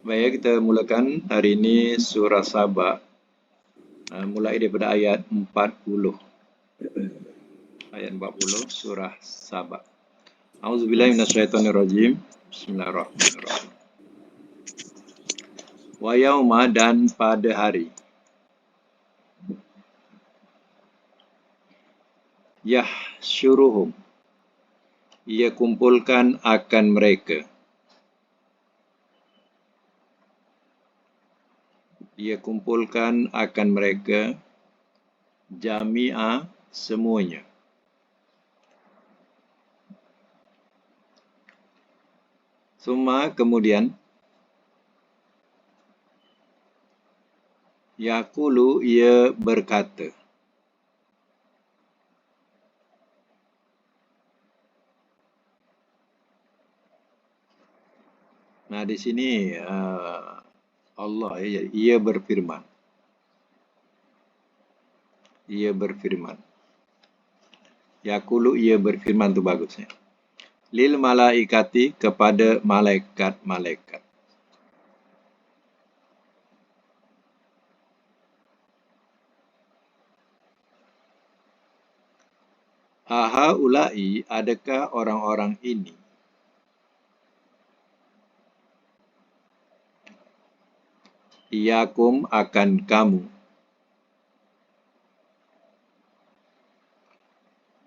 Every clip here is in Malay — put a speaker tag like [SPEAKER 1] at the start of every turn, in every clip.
[SPEAKER 1] Baik, kita mulakan hari ini surah Saba, mulai daripada ayat 40. Ayat 40 surah Saba. A'udzubillahi minasyaitonirrajim. Bismillahirrahmanirrahim. Wa yauma, dan pada hari, yahsyuruhum, ia kumpulkan akan mereka. Ia kumpulkan akan mereka jami'a, semuanya. Summa, kemudian, yaqulu, ia berkata. Nah, di sini Allah, ia berfirman. Ia berfirman. Yaqulu, ia berfirman tu bagusnya. Lil malaikati, kepada malaikat-malaikat. Aha ulai, adakah orang-orang ini? Iyakum, akan kamu.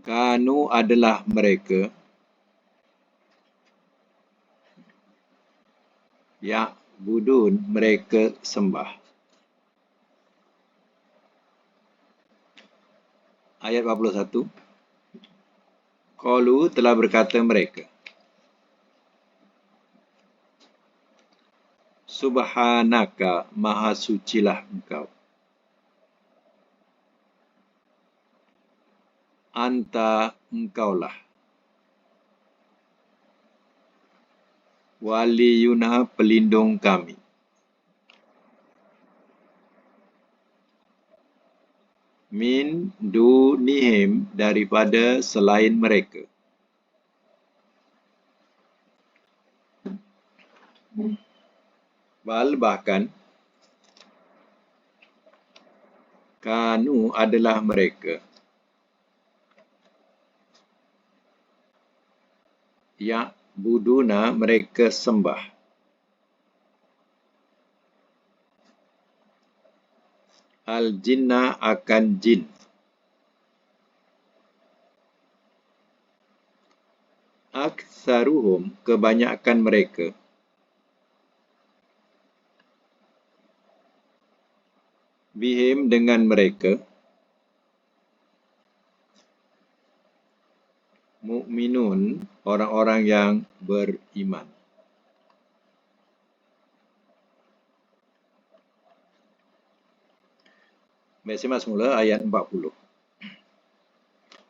[SPEAKER 1] Kanu, adalah mereka. Ya'budun, mereka sembah. Ayat 41. Qalu, telah berkata mereka. Subhanaka, maha sucilah engkau. Anta, engkaulah. Waliyuna, pelindung kami. Min dunihim, daripada selain mereka. Bal, bahkan. Kanu, adalah mereka. Ya'buduna, mereka sembah. Al-jinna, akan jin. Aktsaruhum, kebanyakan mereka. Bihim, dengan mereka. Mu'minun, orang-orang yang beriman. Baik, simak semula ayat 40.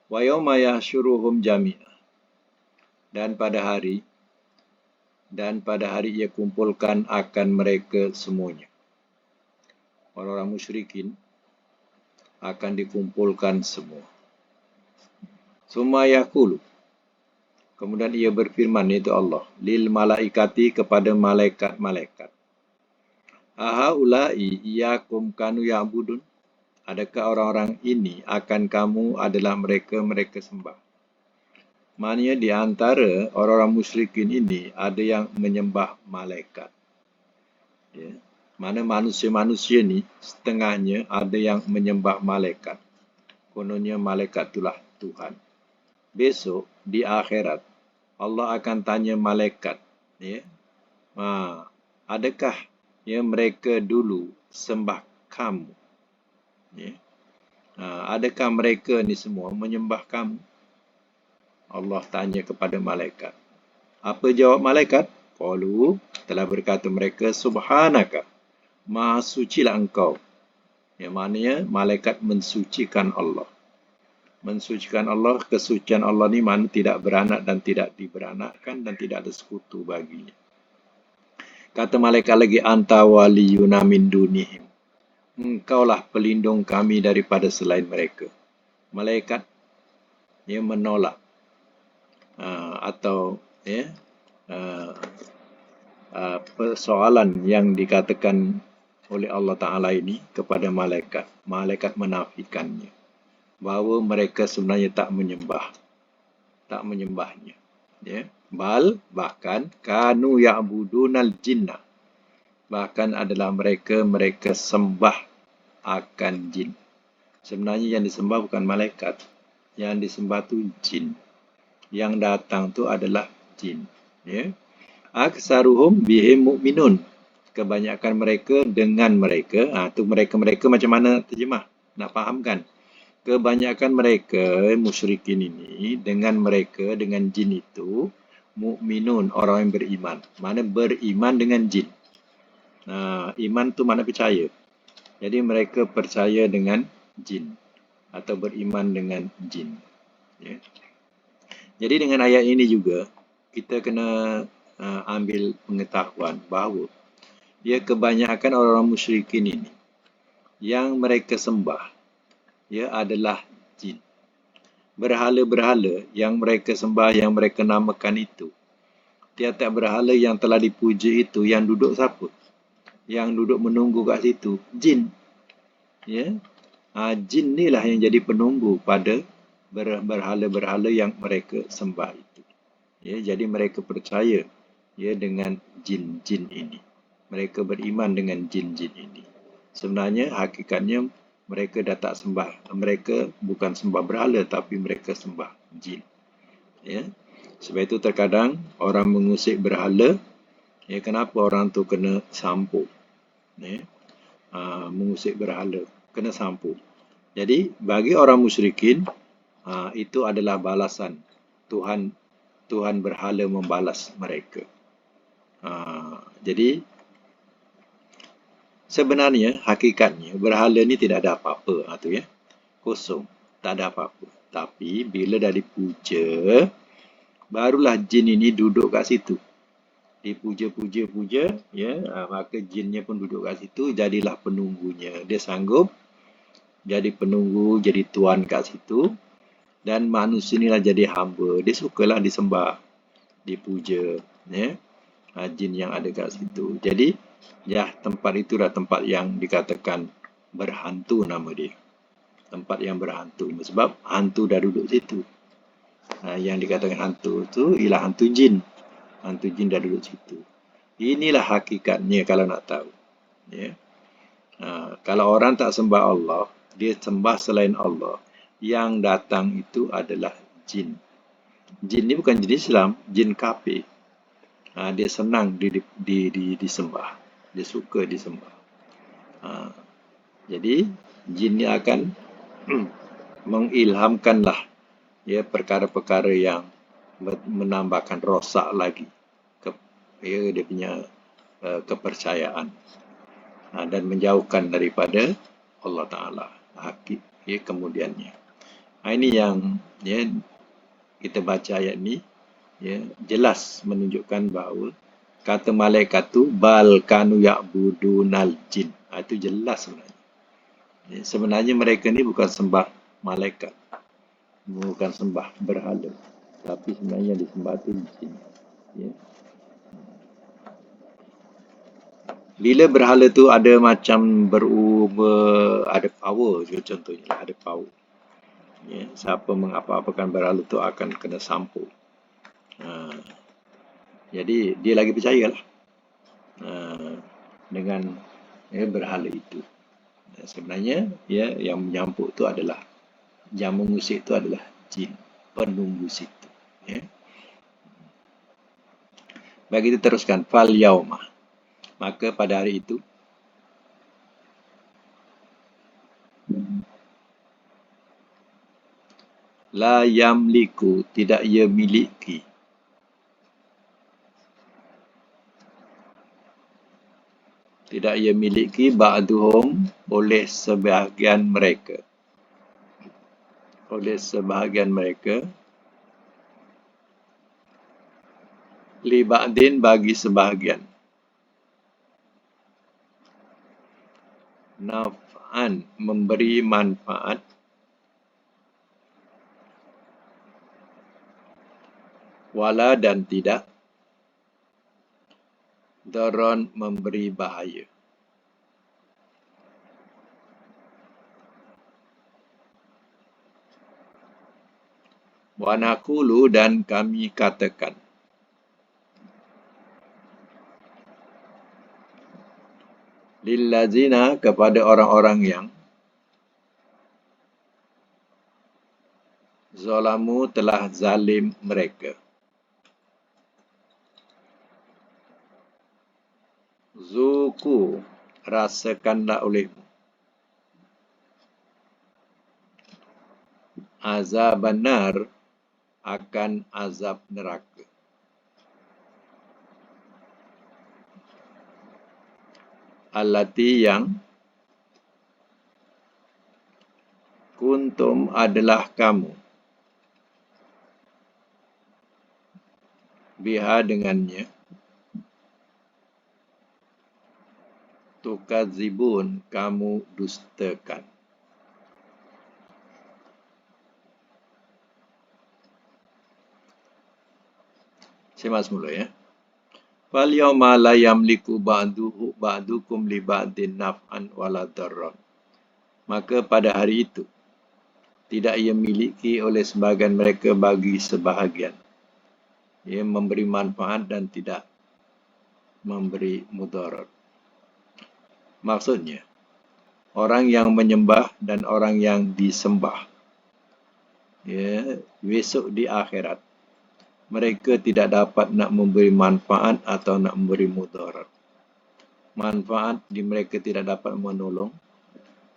[SPEAKER 1] Wa yauma yahsyuruhum jami'a, dan pada hari ia kumpulkan akan mereka semuanya. Orang-orang musyrikin akan dikumpulkan semua. Summa yaqulu, kemudian ia berfirman, itu Allah, lil malaikati, kepada malaikat-malaikat. Aha ulai iyakum kanu ya'budun, adakah orang-orang ini akan kamu adalah mereka sembah. Maknanya di antara orang-orang musyrikin ini ada yang menyembah malaikat. Ya. Mana manusia-manusia ni setengahnya ada yang menyembah malaikat. Kononnya malaikat itulah Tuhan. Besok di akhirat Allah akan tanya malaikat, ya, adakah mereka dulu sembah kamu? Ya. Adakah mereka ni semua menyembah kamu? Allah tanya kepada malaikat. Apa jawab malaikat? Qalu, telah berkata mereka, Subhanaka, maha sucilah engkau. Yang maknanya malaikat mensucikan Allah. Mensucikan Allah, kesucian Allah ni mana tidak beranak dan tidak diberanakkan dan tidak ada sekutu baginya. Kata malaikat lagi, anta waliyuna min dunihim, engkaulah pelindung kami daripada selain mereka. Malaikat menolak atau persoalan yang dikatakan oleh Allah Ta'ala ini kepada malaikat. Malaikat menafikannya. Bahawa mereka sebenarnya tak menyembahnya. Ya. Bahkan kanu ya'budunal jinnah. Bahkan adalah mereka sembah akan jin. Sebenarnya yang disembah bukan malaikat. Yang disembah tu jin. Yang datang tu adalah jin. Ya. Aksaruhum bihim mu'minun. Kebanyakan mereka dengan mereka. Tu mereka macam mana terjemah? Nak fahamkan? Kebanyakan mereka musyrikin ini dengan jin itu mukminun, orang yang beriman. Mana beriman dengan jin. Iman tu mana percaya. Jadi mereka percaya dengan jin atau beriman dengan jin. Ya. Jadi dengan ayat ini juga kita kena ambil pengetahuan bahawa kebanyakan orang musyrikin ini yang mereka sembah adalah jin. Berhala-berhala yang mereka sembah, yang mereka namakan itu, tiap-tiap berhala yang telah dipuja itu, yang duduk siapa? Yang duduk menunggu kat situ, jin. Jin inilah yang jadi penunggu pada berhala-berhala yang mereka sembah itu. Jadi mereka percaya dengan jin-jin ini. Mereka beriman dengan jin-jin ini. Sebenarnya hakikatnya mereka dah tak sembah. Mereka bukan sembah berhala, tapi mereka sembah jin. Sebab itu terkadang orang mengusik berhala. Kenapa orang tu kena sampuk? Mengusik berhala kena sampuk. Jadi bagi orang musyrikin, itu adalah balasan Tuhan berhala membalas mereka. Jadi sebenarnya hakikatnya berhala ni tidak ada apa-apa. Kosong, tak ada apa-apa. Tapi bila dah dipuja, barulah jin ini duduk kat situ. Dipuja-puja, maka jinnya pun duduk kat situ, jadilah penunggunya. Dia sanggup jadi penunggu, jadi tuan kat situ. Dan manusia inilah jadi hamba. Dia sukalah disembah, dipuja. Jin yang ada kat situ. Jadi, tempat itu dah tempat yang dikatakan berhantu nama dia. Tempat yang berhantu. Sebab hantu dah duduk situ. Yang dikatakan hantu tu ialah hantu jin. Hantu jin dah duduk situ. Inilah hakikatnya kalau nak tahu. Kalau orang tak sembah Allah, dia sembah selain Allah, yang datang itu adalah jin. Jin ni bukan jin Islam, jin kafir. Dia senang disembah. Dia suka disembah. Jadi, jin ni akan mengilhamkanlah perkara-perkara yang menambahkan rosak lagi dia punya kepercayaan dan menjauhkan daripada Allah Ta'ala kemudiannya. Ini yang kita baca ayat ni jelas menunjukkan bahawa kata malaikat tu bal kanu ya'budunal jin. Itu jelas sebenarnya. Sebenarnya mereka ni bukan sembah malaikat, bukan sembah berhala, tapi sebenarnya disembah tu jin. Bila berhala tu ada macam ada power juga, contohnya ada power. Siapa mengapa-apakan berhala tu akan kena sampuk. Jadi dia lagi percayalah dengan berhala itu. Sebenarnya yang menyampuk tu adalah, yang mengusik tu adalah jin, penunggu situ. Baik, kita teruskan. Fal yaumah. Maka pada hari itu, la yamliku, tidak ia miliki. Tidak ia miliki ba'duhum, oleh sebahagian mereka. Oleh sebahagian mereka. Li ba'din, bagi sebahagian. Naf'an, memberi manfaat. Wala, dan tidak. Daron memberi bahaya. Wa naqulu dan kami katakan. Lillazina kepada orang-orang yang zalamu telah zalim mereka. Zuku rasakanlah olehmu. Azab benar akan azab neraka. Allati yang kuntum adalah kamu. Biha dengannya. Tukadzibun kamu dustakan. Simak semula ya. Fal yawma la yamliku ba'dukum li ba'din naf'an wala darran. Maka pada hari itu tidak ia miliki oleh sebahagian mereka bagi sebahagian. Ia memberi manfaat dan tidak memberi mudarat. Maksudnya, orang yang menyembah dan orang yang disembah, ya, besok di akhirat, mereka tidak dapat nak memberi manfaat atau nak memberi mudarat. Manfaat di mereka tidak dapat menolong.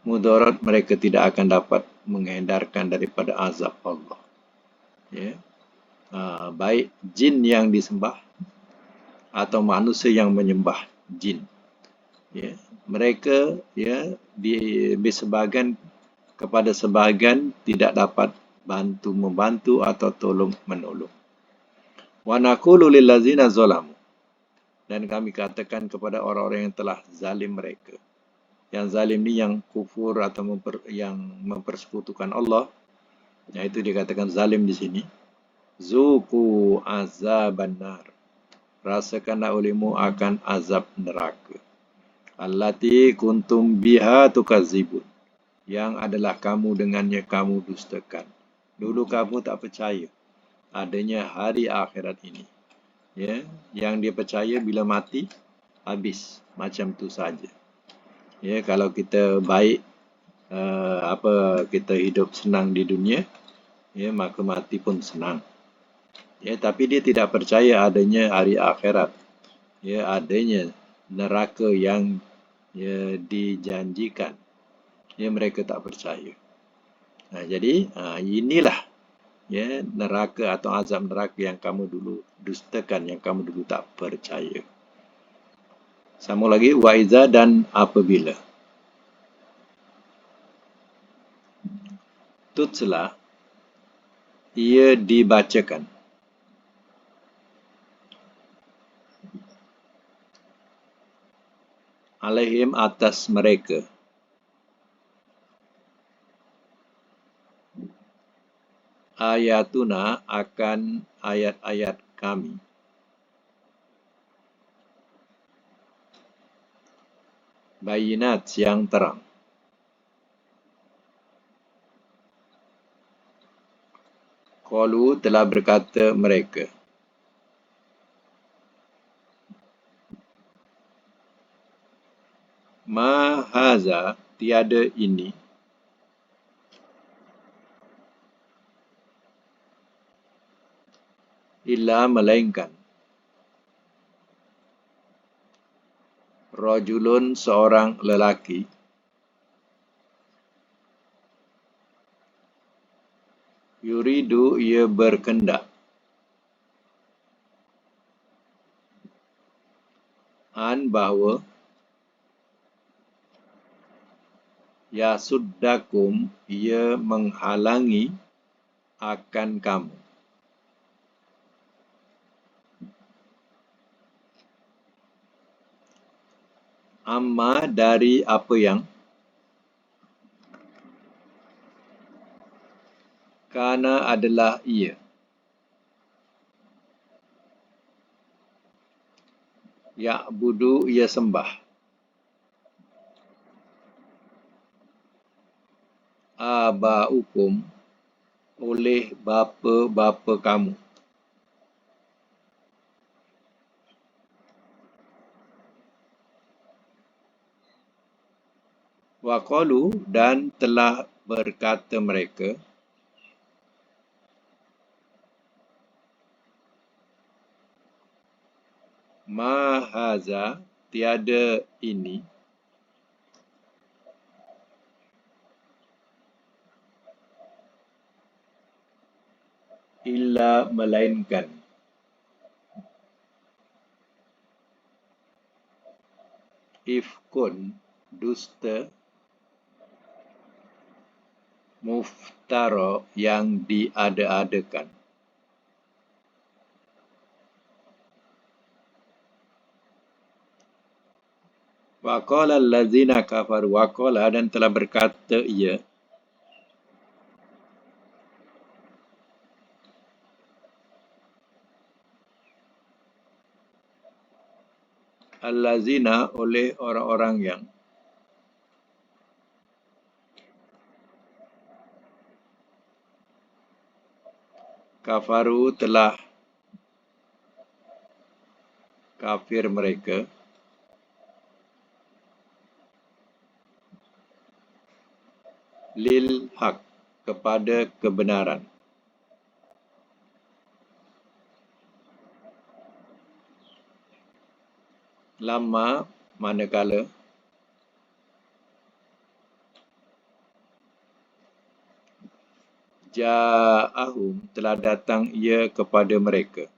[SPEAKER 1] Mudarat mereka tidak akan dapat menghindarkan daripada azab Allah. Ya. Baik jin yang disembah atau manusia yang menyembah jin. Ya. Mereka ya sebahagian kepada sebahagian tidak dapat membantu atau tolong menolong. Wa naqulu lil ladzina zalamu dan kami katakan kepada orang-orang yang telah zalim mereka. Yang zalim ni yang kufur atau yang mempersekutukan Allah. Yang itu dikatakan zalim di sini. Zuku azaban nar. Rasakanlah olehmu akan azab neraka. Allati kuntum biha tukadzibun. Yang adalah kamu dengannya kamu dustakan. Dulu kamu tak percaya adanya hari akhirat ini. Ya, yang dia percaya bila mati habis macam tu saja. Ya, kalau kita baik kita hidup senang di dunia, ya maka mati pun senang. Ya, tapi dia tidak percaya adanya hari akhirat. Ya, adanya neraka yang ya dijanjikan. Ya, mereka tak percaya. Jadi inilah ya neraka atau azab neraka yang kamu dulu dustakan, yang kamu dulu tak percaya. Sama lagi waiza dan apabila. Tutla ia dibacakan. Alaihim atas mereka. Ayatuna akan ayat-ayat kami. Bayinat yang terang. Qalu telah berkata mereka. Ma haza tiada ini. Illa melainkan. Rajulun seorang lelaki. Yuridu ia berkendak. An bahawa. Yasuddakum ia menghalangi akan kamu. Amma dari apa yang kana adalah ia. Ya'budu ia sembah. Aba'ukum oleh bapa-bapa kamu. Waqalu dan telah berkata mereka, ma haza tiada ini illa melainkan ifkun dusta muftara yang diada-adakan. Waqala allazina kafaru waqala dan telah berkata ia allazina oleh orang-orang yang kafaru telah kafir mereka lil haq kepada kebenaran. Lama manakala ja'ahum telah datang ia kepada mereka.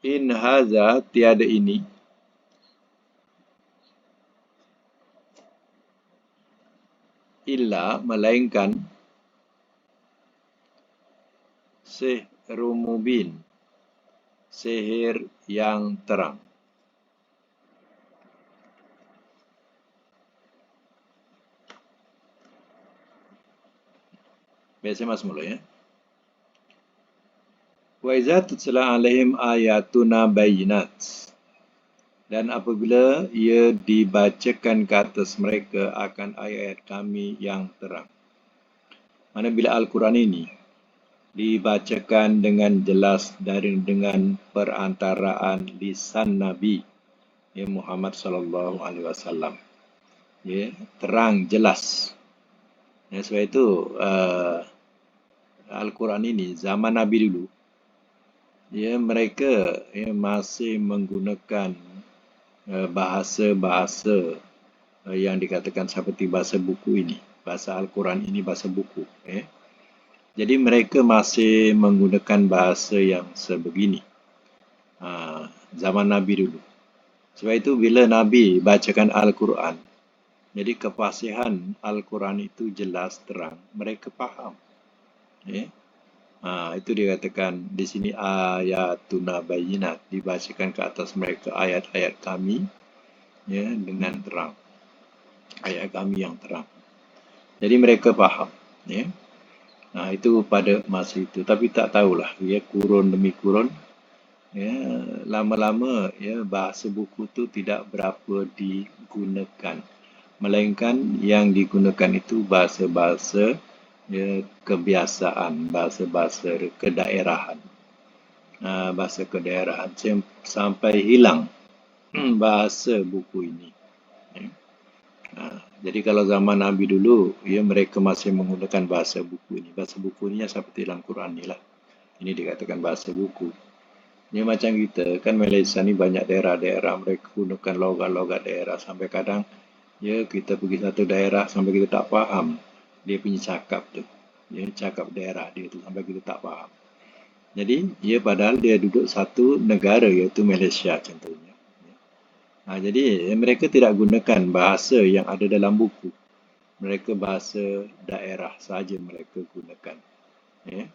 [SPEAKER 1] In haza tiada ini illa melainkan sihrun mubin sihir yang terang. Biasa mas mula ya. Wa iza tutla alaihim ayatuna bayyinat. Dan apabila ia dibacakan ke atas mereka akan ayat-ayat kami yang terang. Mana bila Al-Quran ini dibacakan dengan jelas dari dengan perantaraan lisan Nabi ya Muhammad sallallahu alaihi wasallam. Ya, terang jelas. Ya, sebab itu Al-Quran ini zaman Nabi dulu ya mereka ya, masih menggunakan bahasa-bahasa yang dikatakan seperti bahasa buku ini. Bahasa Al-Quran ini bahasa buku. Jadi mereka masih menggunakan bahasa yang sebegini. Zaman Nabi dulu. Sebab itu bila Nabi bacakan Al-Quran, jadi kefasihan Al-Quran itu jelas terang. Mereka faham. Itu dikatakan di sini ayatuna bayyinat, dibacakan ke atas mereka ayat-ayat kami ya dengan terang. Ayat kami yang terang. Jadi mereka faham ya. Itu pada masa itu, tapi tak tahulah ya kurun demi kurun ya lama-lama ya bahasa buku itu tidak berapa digunakan, melainkan yang digunakan itu bahasa-bahasa ya kebiasaan, bahasa-bahasa kedaerahan. Bahasa kedaerahan sampai hilang bahasa buku ini. Jadi kalau zaman Nabi dulu, ya mereka masih menggunakan bahasa buku ini. Bahasa buku ini seperti dalam Quran ni lah. Ini dikatakan bahasa buku. Ini macam kita, kan Malaysia ni banyak daerah-daerah mereka gunakan logat-logat daerah sampai kadang ya kita pergi satu daerah sampai kita tak faham dia punya cakap tu. Ya cakap daerah dia tu sampai kita tak faham. Jadi, ya padahal dia duduk satu negara iaitu Malaysia contohnya. Jadi, mereka tidak gunakan bahasa yang ada dalam buku. Mereka bahasa daerah saja mereka gunakan. Ya.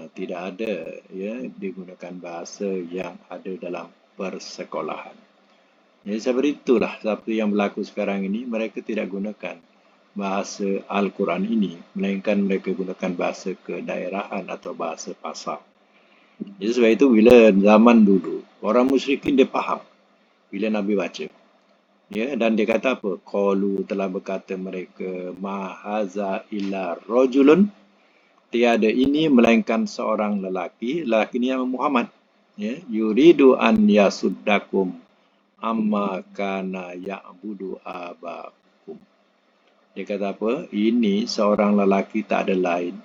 [SPEAKER 1] Tidak ada ya digunakan bahasa yang ada dalam persekolahan. Jadi seperti itulah seperti yang berlaku sekarang ini, mereka tidak gunakan bahasa Al-Quran ini, melainkan mereka gunakan bahasa kedaerahan atau bahasa pasar. Jadi sebab itu bila zaman dulu, orang musyrikin dia faham bila Nabi baca. Ya, dan dia kata apa? Qalu telah berkata mereka, ma haza illa rajulun, tiada ini melainkan seorang lelaki, lelaki ini yang Muhammad. Ya, yuridu an yasuddakum amma kana ya'budu abakum. Dia kata apa? Ini seorang lelaki tak ada lain.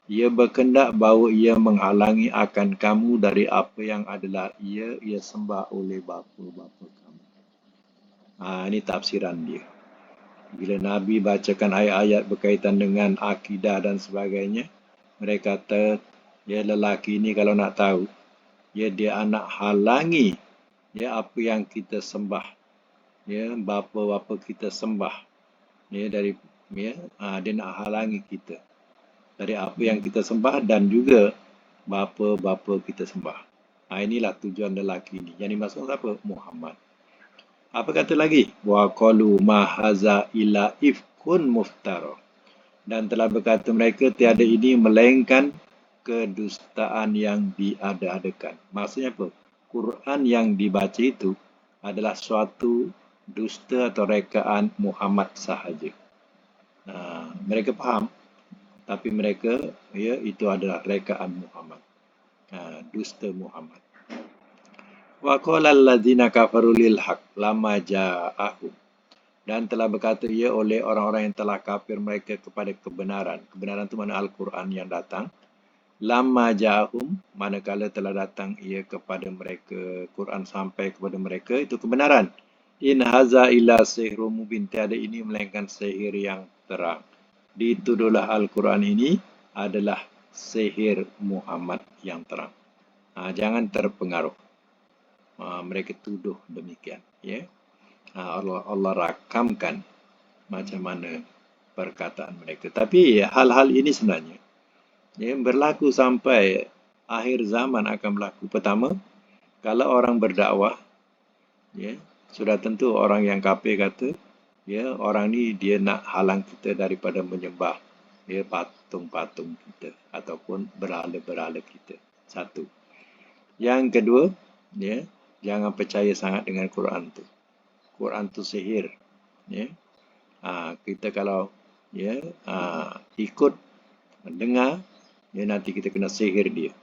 [SPEAKER 1] Ia berkendak bahawa ia menghalangi akan kamu dari apa yang adalah ia sembah oleh bapa-bapa kamu. Ini tafsiran dia. Bila Nabi bacakan ayat-ayat berkaitan dengan akidah dan sebagainya, mereka kata, ya lelaki ini kalau nak tahu, ya dia nak halangi ya apa yang kita sembah, ya bapa-bapa kita sembah, ya dari dia nak halangi kita dari apa yang kita sembah dan juga bapa-bapa kita sembah. Inilah tujuan lelaki ini. Yang dimaksud apa? Muhammad. Apa kata lagi? Wa qalu ma haza illa ifkun muftara. Dan telah berkata mereka tiada ini melainkan kedustaan yang diada-adakan. Maksudnya apa? Quran yang dibaca itu adalah suatu dusta atau rekaan Muhammad sahaja. Mereka faham, tapi mereka itu adalah rekaan Muhammad. Dusta Muhammad. Wa qala allazina kafaru lil haq lama ja'ahum. Dan telah berkata ia oleh orang-orang yang telah kafir mereka kepada kebenaran. Kebenaran itu mana Al-Quran yang datang. Lama ja'ahum, manakala telah datang ia kepada mereka, Quran sampai kepada mereka, itu kebenaran. In haza illa sihrum mubin, tiada ini melainkan sihir yang terang. Dituduhlah Al-Quran ini adalah sihir Muhammad yang terang. Jangan terpengaruh. Mereka tuduh demikian. Allah rakamkan macam mana perkataan mereka. Tapi hal-hal ini sebenarnya berlaku sampai akhir zaman akan berlaku. Pertama, kalau orang berdakwah, sudah tentu orang yang kafir kata, orang ni dia nak halang kita daripada menyembah patung-patung kita ataupun berhala-berhala kita. Satu. Yang kedua, jangan percaya sangat dengan Quran tu. Quran tu sihir. Kita kalau ikut dengar, nanti kita kena sihir dia.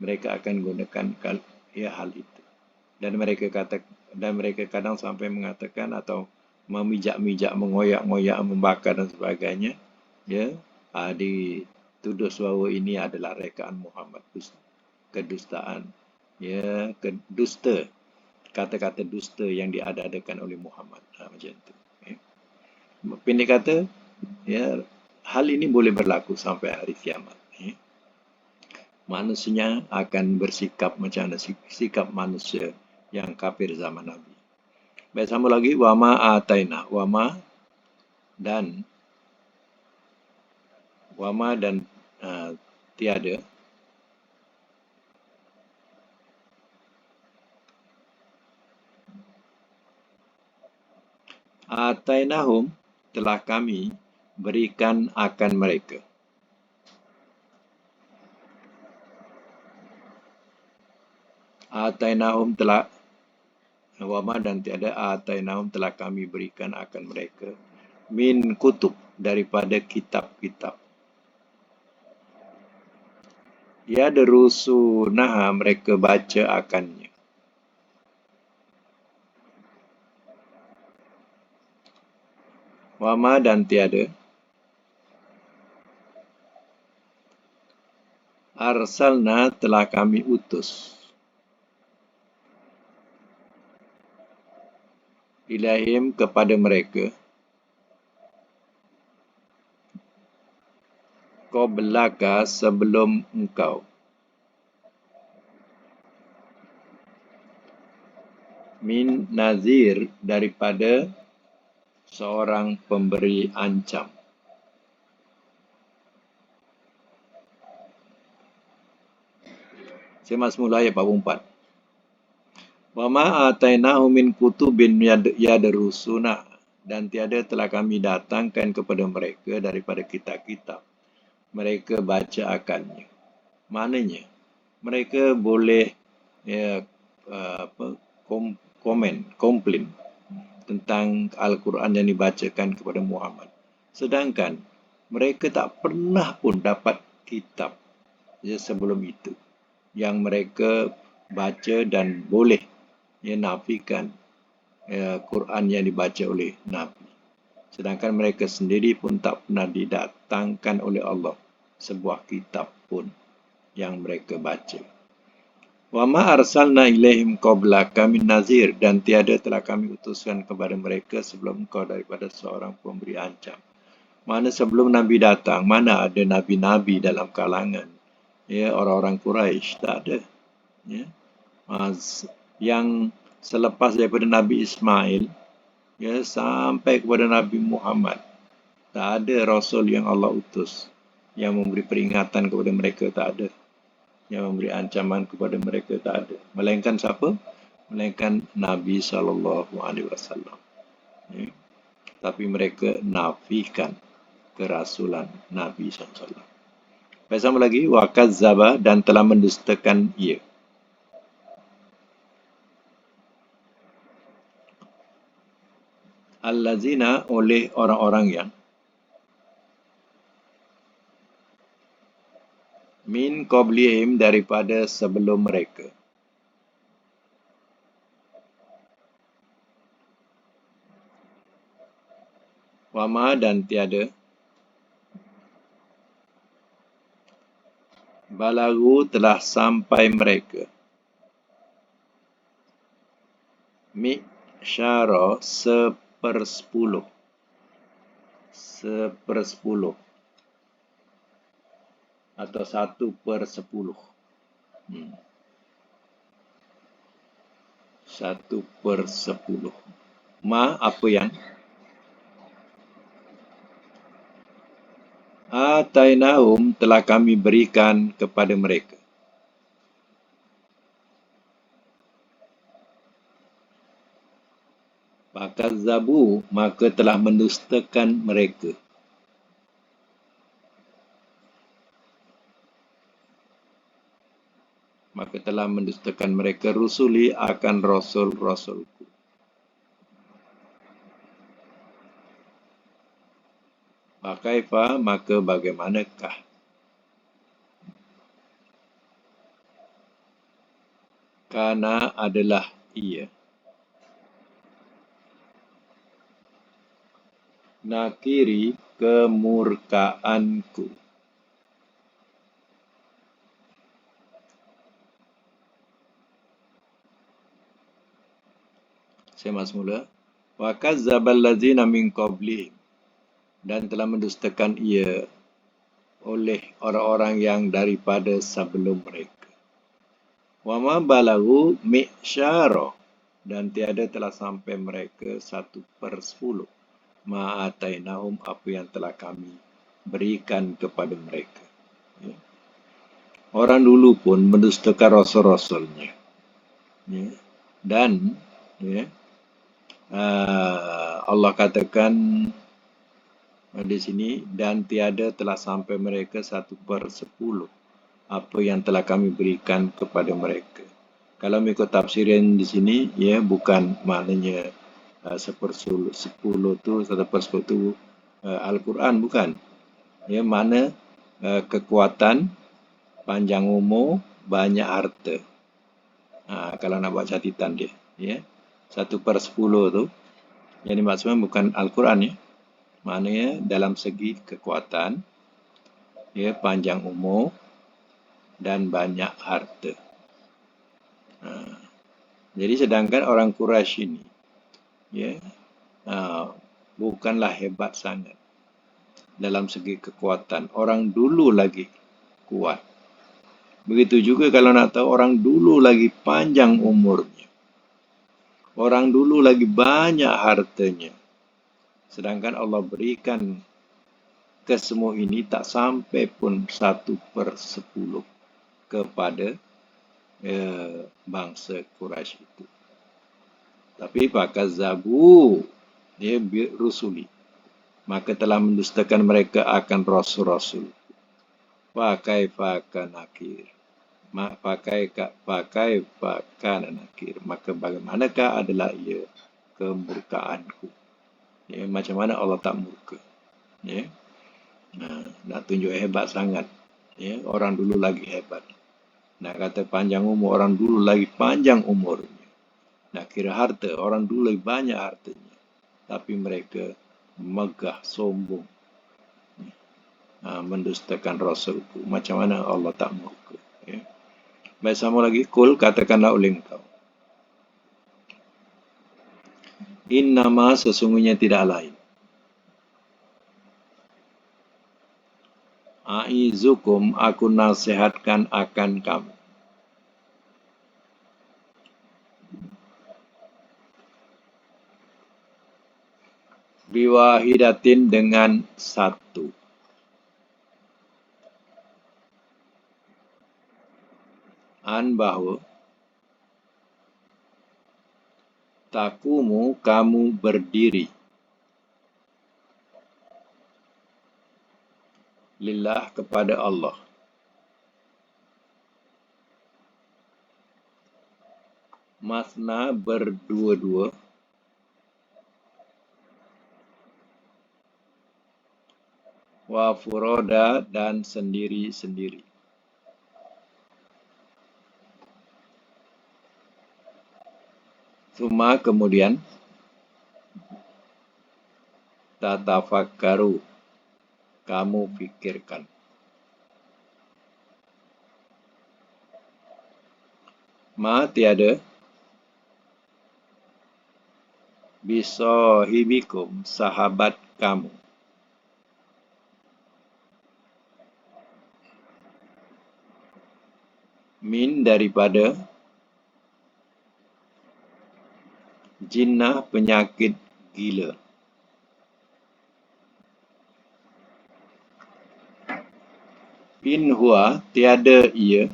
[SPEAKER 1] Mereka akan gunakan hal itu. Dan mereka kadang sampai mengatakan atau memijak-mijak, mengoyak-ngoyak, membakar dan sebagainya. Dituduh bahawa ini adalah rekaan Muhammad, kedustaan. Dusta. Kata-kata dusta yang diada-adakan oleh Muhammad. Macam itu. Pendek kata, hal ini boleh berlaku sampai hari kiamat. Manusia akan bersikap macam mana sikap manusia yang kafir zaman Nabi. Baik, sama lagi, wama ataina, wama dan tiada. Atainahum, telah kami berikan akan mereka. Atainahum telah wama dan tiada, atainahum telah kami berikan akan mereka min kutub, daripada kitab-kitab. Yadrusunaha, mereka baca akannya. Wama dan tiada, arsalna telah kami utus, ilahim kepada mereka, qablaka sebelum engkau, min nazir daripada seorang pemberi ancam. Saya masuk mula ayat 44. Wa ma atainahu min kutubin yadrusuna, dan tiada telah kami datangkan kepada mereka daripada kitab-kitab. Mereka baca akannya. Maknanya, mereka boleh komplain tentang Al-Quran yang dibacakan kepada Muhammad. Sedangkan mereka tak pernah pun dapat kitab sebelum itu yang mereka baca dan boleh nafikan Quran yang dibaca oleh Nabi. Sedangkan mereka sendiri pun tak pernah didatangkan oleh Allah sebuah kitab pun yang mereka baca. Wa ma arsalna ilaihim qablaka min nazir, dan tiada telah kami utuskan kepada mereka sebelum engkau daripada seorang pemberi ancam. Mana sebelum Nabi datang, mana ada nabi-nabi dalam kalangan orang-orang Quraisy? Tak ada. Yang selepas daripada Nabi Ismail sampai kepada Nabi Muhammad, tak ada rasul yang Allah utus yang memberi peringatan kepada mereka, tak ada. Yang memberi ancaman kepada mereka, tak ada. Melainkan siapa? Melainkan Nabi SAW. Tapi mereka nafikan kerasulan Nabi SAW. Baik, sama lagi. Wa kazzaba, dan telah mendustakan ia. Allazina, oleh orang-orang yang min qablihim, daripada sebelum mereka. Wama, dan tiada balagu, telah sampai mereka mi'syara, sepersepuluh atau 1/10. 1/10. Ma, apa yang atainahum, telah kami berikan kepada mereka. Fakazzabu, maka telah mendustakan mereka. Maka telah mendustakan mereka rusuli, akan rasul-rasulku. Fakaifa, maka bagaimanakah? Kana, adalah ia. Nakiri, kemurkaanku. Saya mas mula. Wa kazzabal ladzina min qablihim, dan telah mendustakan ia oleh orang-orang yang daripada sebelum mereka. Wa ma balaghu mi'syara, dan tiada telah sampai mereka 1/10 ma'atainahum, apa yang telah kami berikan kepada mereka. Orang dulu pun mendustakan rasul-rasulnya. Dan Allah katakan di sini, dan tiada telah sampai mereka 1/10 apa yang telah kami berikan kepada mereka. Kalau mengikut tafsiran di sini, bukan maknanya 1/10 tu 1/10 tu Al-Quran, bukan. Mana kekuatan, panjang umur, banyak harta. Kalau nak buat catatan dia, 1/10 tu yang dimaksudkan bukan Al-Quran, maknanya dalam segi kekuatan, panjang umur dan banyak harta. Jadi sedangkan orang Quraisy ini bukanlah hebat sangat dalam segi kekuatan. Orang dulu lagi kuat. Begitu juga kalau nak tahu, orang dulu lagi panjang umurnya. Orang dulu lagi banyak hartanya. Sedangkan Allah berikan ke semua ini tak sampai pun 1/10 kepada bangsa Quraisy itu. Tapi fakazzabu, Ya, rusuli. Maka telah mendustakan mereka akan rasul-rasul. Fa kaifa nakir. Pakai nakir. Maka bagaimanakah adalah ia kemurkaanku. Ya, macam mana Allah tak murka. Ya. Nak tunjuk hebat sangat. Ya, orang dulu lagi hebat. Nak kata panjang umur, orang dulu lagi panjang umurnya. Nak kira harta, orang dulu lagi banyak hartanya. Tapi mereka megah, sombong. Mendustakan Rasulku. Macam mana Allah tak murka. Ya. Baik, sama lagi. Kul, katakanlah oleh engkau. Innama sesungguhnya tidak lain. Aizukum, aku nasihatkan akan kamu. Biwahidatin dengan satu. Bahawa takumu kamu berdiri lillah kepada Allah. Masna berdua-dua. Wa furoda dan sendiri-sendiri. Suma kemudian tatafakkaru, kamu fikirkan. Ma tiada bisahibikum, sahabat kamu. Min daripada jinnah penyakit gila. In huwa tiada ia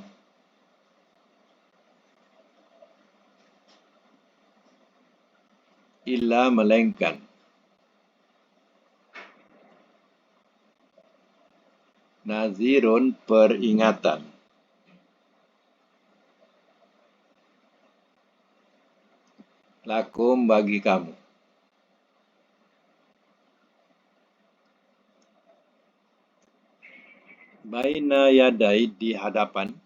[SPEAKER 1] illa melainkan nazirun peringatan. Lakum bagi kamu. Baina yadai di hadapan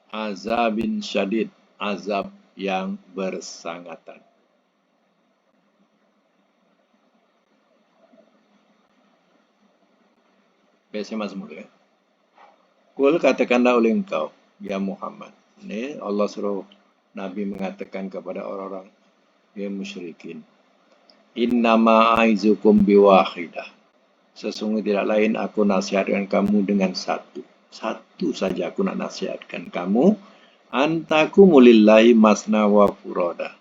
[SPEAKER 1] azabin syadid, azab yang bersangatan. Biasa semula. Kul katakanlah oleh engkau, ya Muhammad. Ini Allah suruh Nabi mengatakan kepada orang-orang yang musyrikin. Innama aizukum biwahidah. Sesungguhnya tidak lain aku nasihatkan kamu dengan satu. Satu saja aku nak nasihatkan kamu. Antakumulillahi masna wa furoda.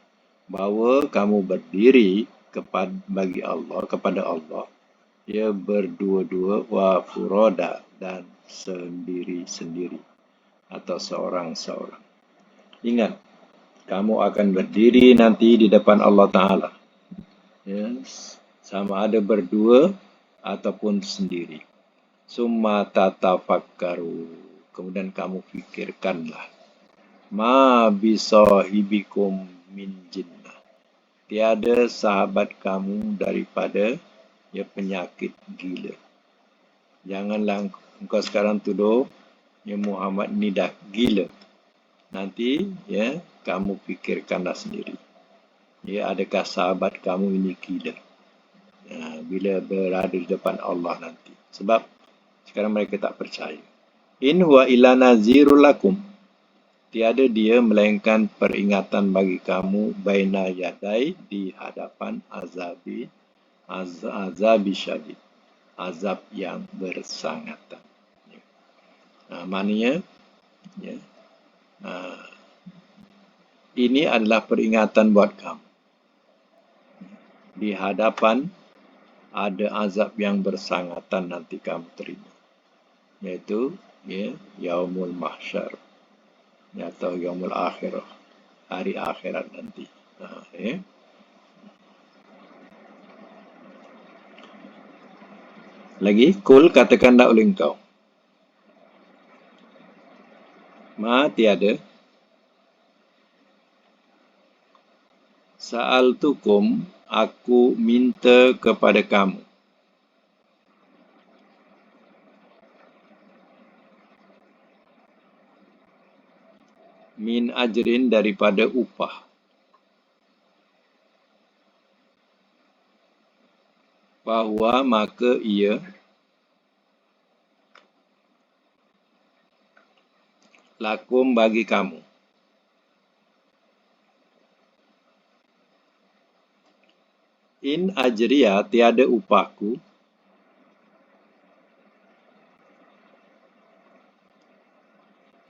[SPEAKER 1] Bahawa kamu berdiri kepada Allah. Ya berdua-dua wa furoda dan sendiri-sendiri. Atau seorang-seorang. Ingat, kamu akan berdiri nanti di depan Allah Ta'ala. Yes. Sama ada berdua ataupun sendiri. Summa tatafakkaru. Kemudian kamu fikirkanlah. Ma bisahibikum min jinnah. Tiada sahabat kamu daripada penyakit gila. Janganlah engkau sekarang tuduh Muhammad ni dah gila. Nanti kamu fikirkanlah sendiri. Adakah sahabat kamu ini gila? Bila berada di depan Allah nanti. Sebab sekarang mereka tak percaya. In huwa illa nazirul lakum. Tiada dia melainkan peringatan bagi kamu baina yadai di hadapan azabi syadid. Azab yang bersangatan. Maknanya ini adalah peringatan buat kamu. Di hadapan ada azab yang bersangatan nanti kamu terima. Iaitu Yaumul Mahsyar. atau yaumul akhirah, hari akhirat nanti. Ya. Lagi, kul katakanlah oleh engkau. Ma tiada. Sa'altukum, aku minta kepada kamu. Min ajrin, daripada upah. Bahwa maka ia lakum bagi kamu. In ajriya, tiada upahku.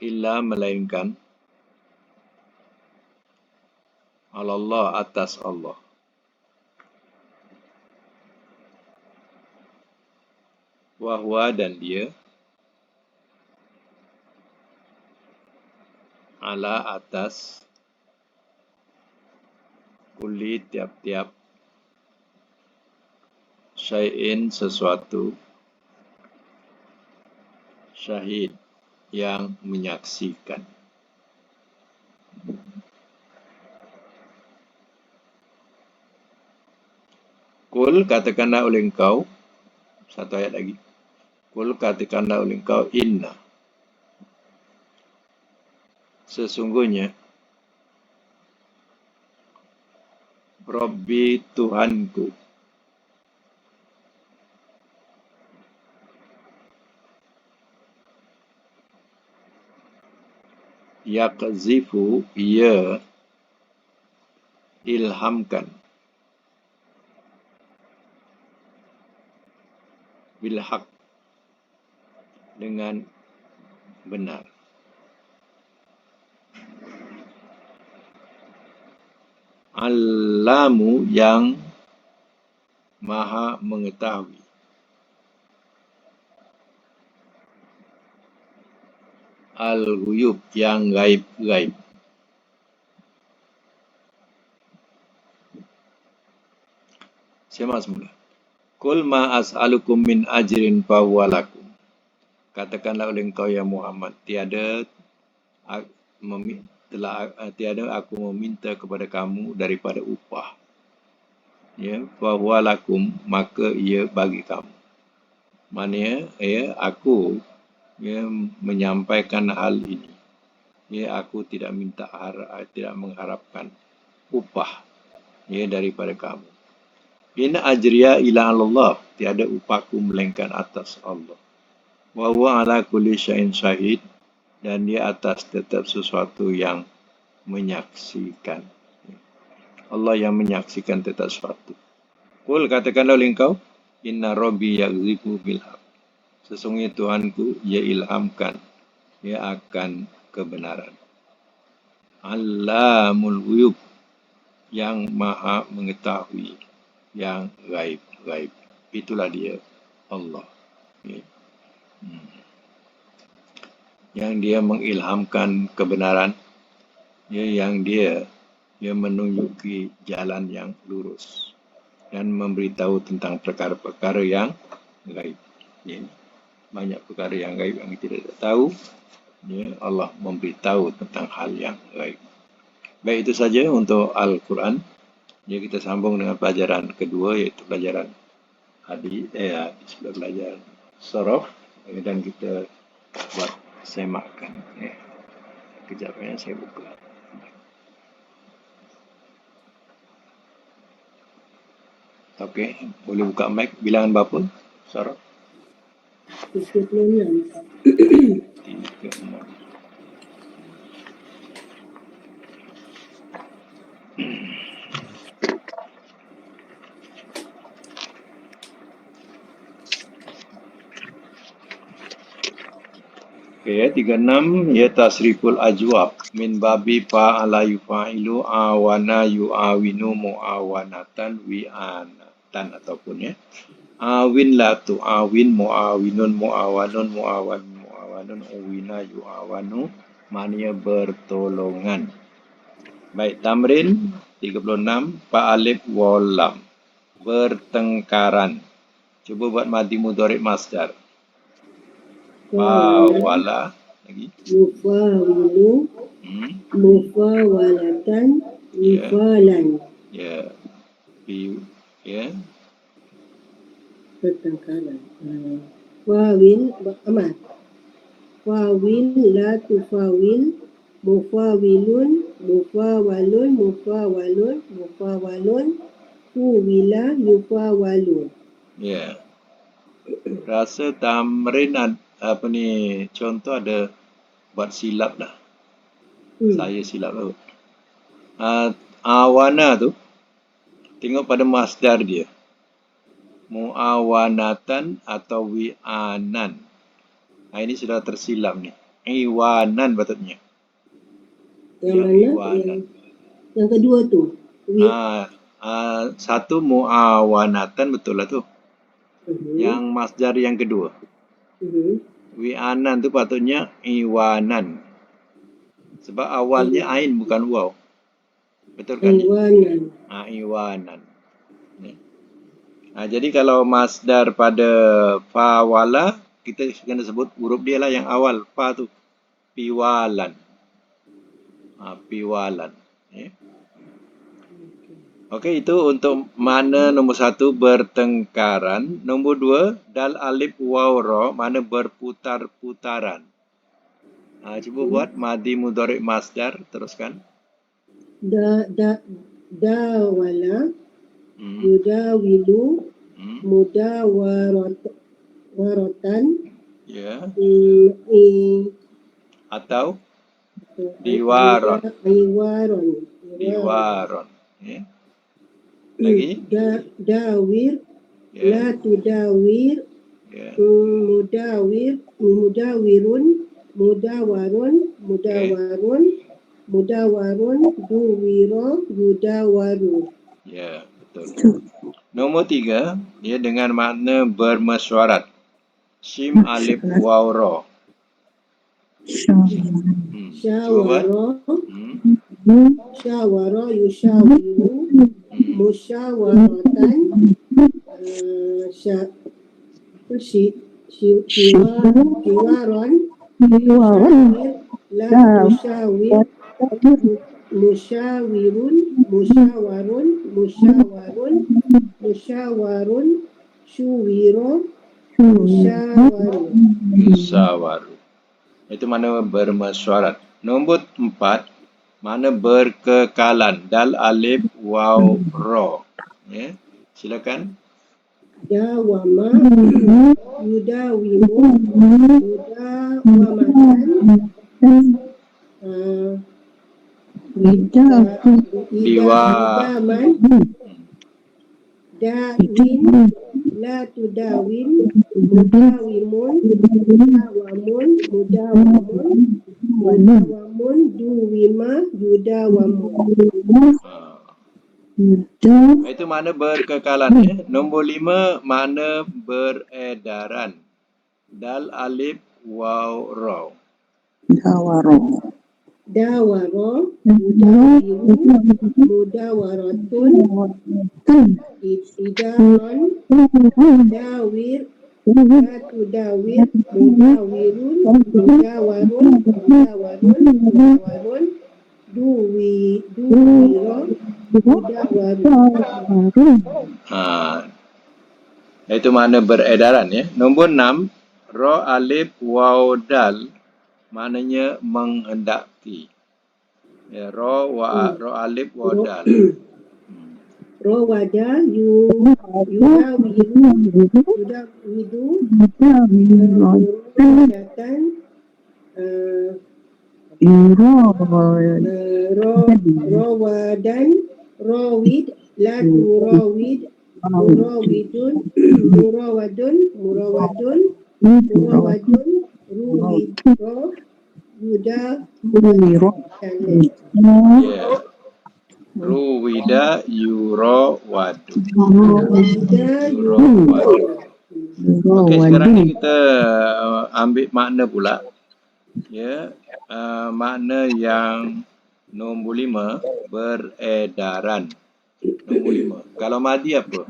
[SPEAKER 1] Illa, melainkan. Allah, atas Allah. Wahwa, dan dia. Ala, atas. Kulli, tiap-tiap. Syai'in, sesuatu. Syahid, yang menyaksikan. Kul, katakanlah oleh engkau. Satu ayat lagi. Kul, katakanlah oleh engkau. Inna, sesungguhnya. Rabbi, Tuhanku. Yaqzifu, ia ilhamkan. Bilhaq, dengan benar. Alamu, yang maha mengetahui. Al-ghuyub, yang gaib-gaib. Simak semula. Kul ma as'alukum min ajrin fahuwa lakum. Katakanlah oleh engkau ya Muhammad, tiada aku meminta kepada kamu daripada upah. Ya, fahuwa lakum, maka ia bagi kamu. Maknanya, ya, aku menyampaikan hal ini. Ya, aku tidak mengharapkan upah daripada kamu. In ajriya ila Allah, tiada upahku melainkan atas Allah. Wa huwa ala kulli syai'in syahid, dan dia atas tetap sesuatu yang menyaksikan. Allah yang menyaksikan tetap sesuatu. Qul, katakanlah oleh engkau, inna rabbi yaghzifu bil haq. Sesungguhnya Tuhanku, ia ilhamkan, ia akan kebenaran. Allamul ghuyub, yang maha mengetahui, yang gaib-gaib. Itulah dia, Allah. Yang dia mengilhamkan kebenaran, yang dia menunjuki jalan yang lurus dan memberitahu tentang perkara-perkara yang gaib. Banyak perkara yang gaib yang kita tidak tahu, Allah memberitahu tentang hal yang gaib. Baik, itu saja untuk Al-Quran. Jadi kita sambung dengan pelajaran kedua, iaitu pelajaran hadis, pelajaran sorof, dan kita buat semakan. Kejap saya buka. Okey, boleh buka mic. Bilangan berapa, Sorof?
[SPEAKER 2] 36.
[SPEAKER 1] 36. Okey, 36, ya tasriful ajwab min babi fa'ala yufa'ilu awana yu'awinu mu'awanatan wi'anatan, ataupun awin la tu'awin mu'awinun mu'awanun mu'awan mu'awanun uwina yu'awanu maknanya bertolongan. Baik, tamrin 36, fa alif waw lam. Bertengkaran. Cuba buat madi mudhari' masdar. Fawala lagi.
[SPEAKER 2] Yufawilu, mufawalatan, wifalan.
[SPEAKER 1] Ya. Ya.
[SPEAKER 2] Pertengkaran. Fawil, amat. Fawil, la tufawil, mufawilun, mufawalun, mufawalun, mufawalun, fuwila, yufawalun.
[SPEAKER 1] Ya. Rasa tamrin apa ni contoh ada buat silap dah. Saya silap tu. Awana tu tengok pada masdar dia. Muawanatan atau wi'anan. Ini sudah tersilap ni. Iwanan patutnya.
[SPEAKER 2] Yang mana?
[SPEAKER 1] Iwanan.
[SPEAKER 2] Yang kedua tu.
[SPEAKER 1] Satu muawanatan betul lah tu. Yang masdar yang kedua. Wi'anan tu patutnya iwanan. Sebab awalnya ain bukan waw. Betul kan?
[SPEAKER 2] Iwanan.
[SPEAKER 1] Iwanan. Jadi kalau masdar pada fawala, kita kena sebut huruf dia lah yang awal. Fa tu. Piwalan. Piwalan. Okey, itu untuk mana nombor 1 bertengkaran. Nombor 2, dal alif waw ra, mana berputar-putaran. Cuba buat madi mudhari' masdar, teruskan.
[SPEAKER 2] Dawala, yudawilu, mudawaratan,
[SPEAKER 1] ya. Atau diwaron. Diwaron. Ya. Lagi?
[SPEAKER 2] Dawir, la tudawir, mudawirun, mudawarun, mudawarun, duwiro, yudawaru.
[SPEAKER 1] Ya, betul. Nombor 3, dia dengan makna bermesyuarat. Shim alif waw ra.
[SPEAKER 2] Syawara, yushawiru, musyawaratan, shiwaron, la tushawir, musyawirun, musyawarun, syuwiro,
[SPEAKER 1] musyawaru. Itu mana bermesyuarat. Nombor 4, mana berkekalan. Dal alif waw ra. Ya. Silakan.
[SPEAKER 2] Dawama, yudawimu, mudawamatan, idaman, dawin, la tudawin, mudawimun, mudawamun, duwima, yudawamun.
[SPEAKER 1] Itu mana berkekalan. Ya. Nombor 5, mana beredaran. Dal alif waw ra.
[SPEAKER 2] Dawaro, mudawiru, mudawaratun, idaron, dawir, la tudawir, mudawirun, mudawarun, duwiro, mudawarun.
[SPEAKER 1] Itu mana beredaran. Ya. Nombor 6, ra alif waw dal, maknanya menghendaki. Ya, ra alif waw dal.
[SPEAKER 2] Rawada, yudawidu, muradatan, rawadan, rawid, la turawid, murawidun, ruwidro, yudawiru.
[SPEAKER 1] Ruwida yurawadu. Okey, sekarang ni kita ambil makna pula. Ya, makna yang nombor 5 beredaran. Nombor 5. Kalau madi apa?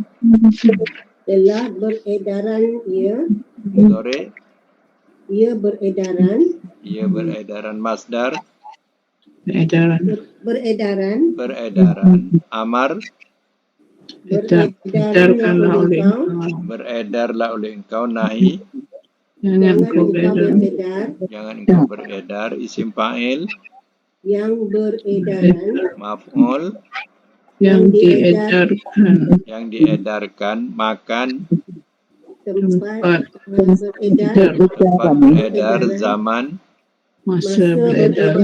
[SPEAKER 2] Telah beredaran ia.
[SPEAKER 1] Mudhari,
[SPEAKER 2] Ia beredaran.
[SPEAKER 1] ia beredaran. Masdar,
[SPEAKER 3] Edaran.
[SPEAKER 2] Beredaran.
[SPEAKER 1] beredaran. Amar,
[SPEAKER 2] Beredaranlah oleh kau.
[SPEAKER 1] beredarlah oleh engkau. Nahi,
[SPEAKER 3] Jangan kau
[SPEAKER 2] Engkau
[SPEAKER 3] beredar.
[SPEAKER 2] beredar.
[SPEAKER 1] jangan engkau beredar. Isim fa'il,
[SPEAKER 2] Yang beredaran.
[SPEAKER 1] maf'ul,
[SPEAKER 3] Yang diedarkan.
[SPEAKER 1] yang diedarkan. Makan,
[SPEAKER 2] Tempat beredar.
[SPEAKER 1] tempat beredar. Zaman,
[SPEAKER 3] Masa beredar.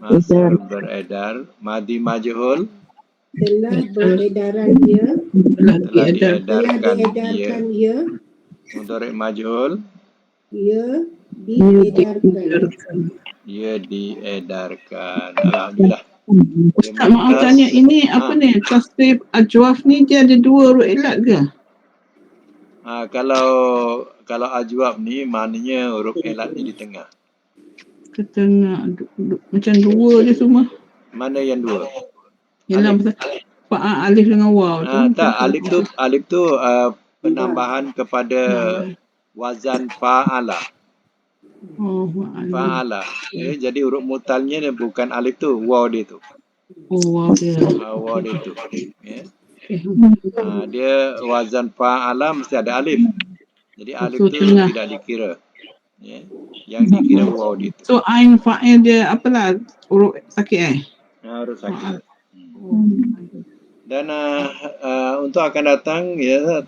[SPEAKER 1] masa beredar. Madi majhul,
[SPEAKER 2] Telah beredaran ia.
[SPEAKER 3] Telah
[SPEAKER 1] telah
[SPEAKER 3] diedarkan.
[SPEAKER 2] Telah
[SPEAKER 1] diedarkan ia.
[SPEAKER 2] diedarkan ia.
[SPEAKER 1] Mudhari majhul,
[SPEAKER 2] Ia diedarkan.
[SPEAKER 1] ia diedarkan. Alhamdulillah.
[SPEAKER 3] Ustaz, maaf tanya, ini apa ni? Tasrif ajwaf ni dia ada 2 huruf ilat ke?
[SPEAKER 1] Kalau ajwab ni maknanya huruf elat ni di tengah.
[SPEAKER 3] Ke tengah. Macam 2 je semua.
[SPEAKER 1] Mana yang 2?
[SPEAKER 3] Yalah, fa'a alif dengan waw tu.
[SPEAKER 1] Tak, alif tu penambahan kepada wazan fa'ala.
[SPEAKER 3] Oh, alif.
[SPEAKER 1] Fa'ala. Jadi huruf mutalnya dia bukan alif tu, waw dia tu.
[SPEAKER 3] Oh, waw dia.
[SPEAKER 1] Waw dia tu. Ya.
[SPEAKER 3] Okay.
[SPEAKER 1] Dia wazan fa'ala mesti ada alif. Jadi alif tu
[SPEAKER 3] tengah.
[SPEAKER 1] tidak dikira. Ya. Yang dikira waw dia tu.
[SPEAKER 3] So, ain fa'il dia apalah? Huruf sakit
[SPEAKER 1] Huruf sakit. Dan untuk akan datang ya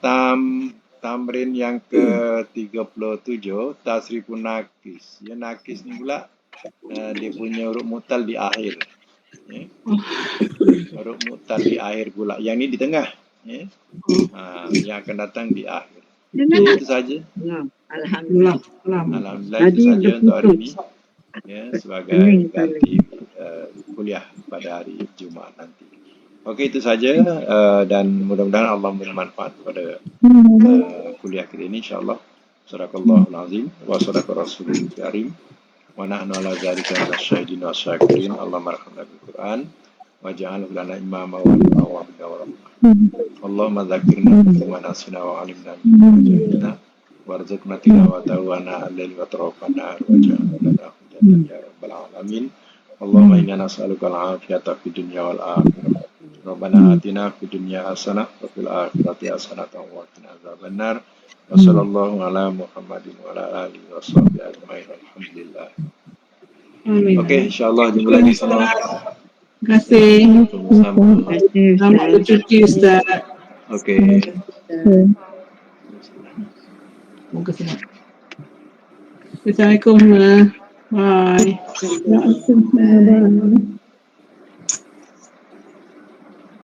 [SPEAKER 1] tamrin yang ke-37 tasrifun nakis. Ya, nakis ni pula dia punya huruf mutal di akhir. Ya. Huruf mutal di akhir pula. Yang ni di tengah. Ya. Yang akan datang di akhir. Itu saja.
[SPEAKER 3] Alhamdulillah.
[SPEAKER 1] Alhamdulillah itu saja untuk hari ini. Ya, sebagai ganti kuliah pada hari Jumaat nanti. Okey, itu saja dan mudah-mudahan Allah memberi manfaat pada kuliah kita ini insya-Allah. Sadaqallahul azim wa sadaqa rasulul karim wa nahnu ala dzalika minasyahidin wa syakirin. Allahumma arhamna bil Qur'an waj'alhu lana imama wa nura wa hudan wa rahmah. Allahumma dzakkirna bima nasina wa 'allimna mimma jahilna warzuqna tilawatahu wa ana al-laili wa tarafana waj'alna lana hujjatan ya rabbal alamin. Allahumma inna nas'aluka al-'afiyata fid dunya wal akhirah. Rabbana atina fid dunya hasanah wa fil akhirati hasanah wa qina adzabannar. Wa sallallahu ala Muhammadin wa ala alihi wa sahbihi ajma'in. Alhamdulillah.
[SPEAKER 3] Amin.
[SPEAKER 1] Okey, insya-Allah jumpa lagi semua.
[SPEAKER 3] Terima kasih.
[SPEAKER 1] Sama-sama.
[SPEAKER 3] Selamat bercuti, Ustaz.
[SPEAKER 1] Okey.
[SPEAKER 3] Moga senang. Assalamualaikum. Bye.
[SPEAKER 2] Bye.